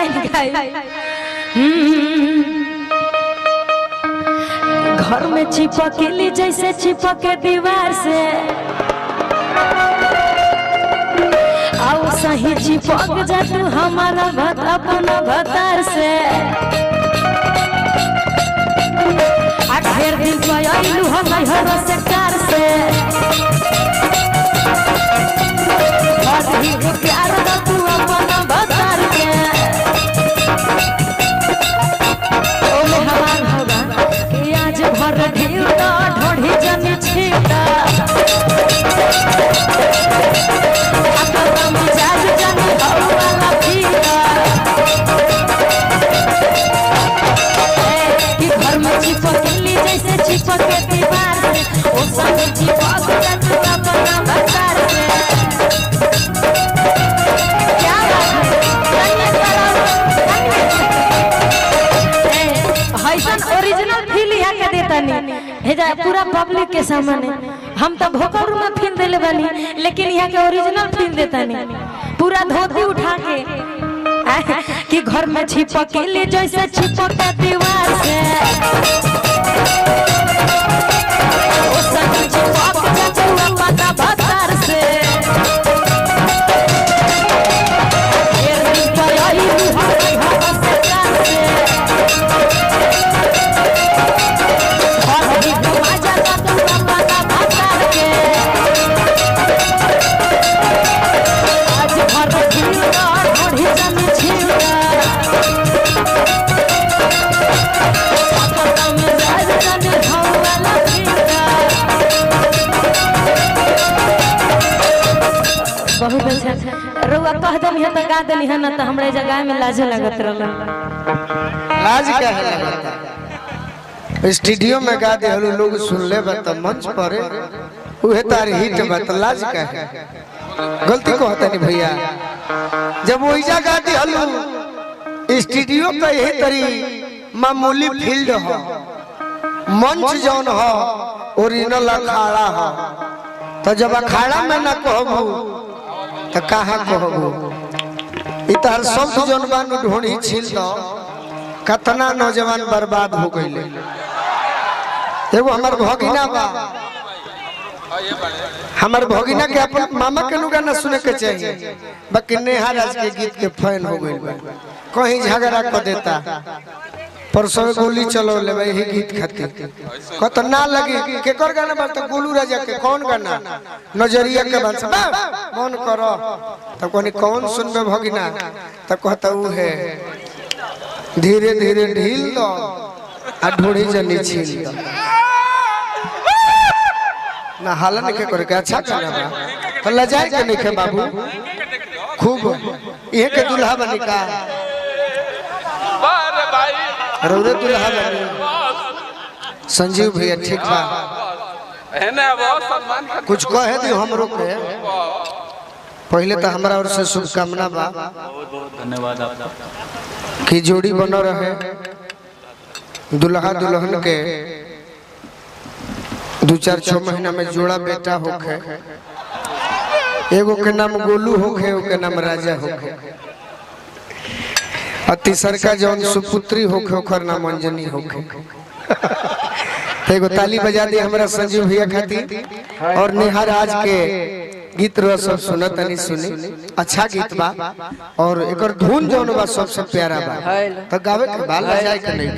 Line गाई। घर में चिपकली जैसे चिपके दीवार से, आओ सही चिपक जा तू हमारा अपना भतार से। ढेर दिन पयलू हम हर से कार से, प्यार तू अपना भतार के। ओले हवान होगा कि आज भर ढीला ढोढ़ी जनी छीटा, मिजाज जनी हवाला पीटा। कि घर में चिपकली जैसे चिपके दीवार से, ओ सब चिपक जा तू अपना भतार से। ओरिजिनल फील यहाँ के देतानी हेजा पूरा पब्लिक के सामने। हम तो भोकर में फील देले बानी, लेकिन यहाँ के ओरिजिनल फील देतानी पूरा धोती उठा के। कि घर में छिपकली जैसे छिपके दीवार से, ओ सब चिपक जा तू अपना भतार से। बहुत अच्छा रुआ कह दनी है तो गा दनी है ना, तो हमरे जगह में लाज लगत रहल। लाज का है स्टूडियो में गा दे हलू लोग सुन ले बत मंच पर उहे तार हिट बत लाज का है। गलती को होता नहीं भैया, जब वो इजा गा दे हलू स्टूडियो का यही तरी मामूली फील्ड हो, मंच जौन हो ओरिजिनल अखाड़ा हो। तो जब अखाड़ा में ना कहबू तो कहाँ कहबू। इतार सब जौन बानू ढोणी छील दो, कतना नौजवान बर्बाद हो गईले। एगो हमार भगिना बा, हमार भगिना के अपन मामा के गाना सुने के चाहिए, बाकी नेहा राज के गीत के फैन हो गई बा। कहीं झगड़ा कर देता, परसों गोली चलो ले यही गीत खातिर कत ना लगी केकर गाना बा तो गोलू राजा के कौन गाना नजरिया के बात से मन करो तो कोनी कौन सुनबे भगिना तो कहता ऊ है धीरे धीरे ढील दो आ ढोड़ी जनी छील दो ना हालन के करे अच्छा गाना बा तो लजाए के नहीं के बाबू खूब ये के दुल्हा बनी का रौरे दुल्हा बनी संजीव भैया ठीक बा कुछ कहे दी हमरो के पहले तो हमारा ओर से शुभकामना बा धन्यवाद आपका कि जोड़ी बनो रहे दुल्हा दुल्हन के 2-4-6 महीना में जोड़ा बेटा होखे एगो के नाम गोलू होखे एगो के नाम राजा होखे तीसर का जौन सुपुत्री होखे ओकर नाम अंजनी होखे। एगो ताली बजा दी हमरा संजीव भैया खातिर और नेहा राज के गीत रो सब सुनत नहीं सुनी अच्छा गीत बा और एकर धुन जौन बा सबसे प्यारा बा तो गावे के बाल जाए के नहीं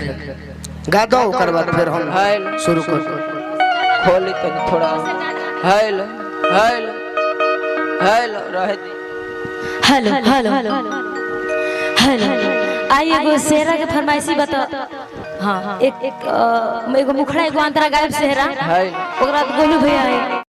गा दो ओकर बाद फिर हम शुरू कर खोली तो थोड़ा हेलो हेलो हेलो रह दी हेलो हेलो हेलो आइए एगो सेहरा के फरमाइशी बता। हाँ एक एगो मुखड़ा एगो अंतरा गायब सेहरा ओकरा गोलू भैया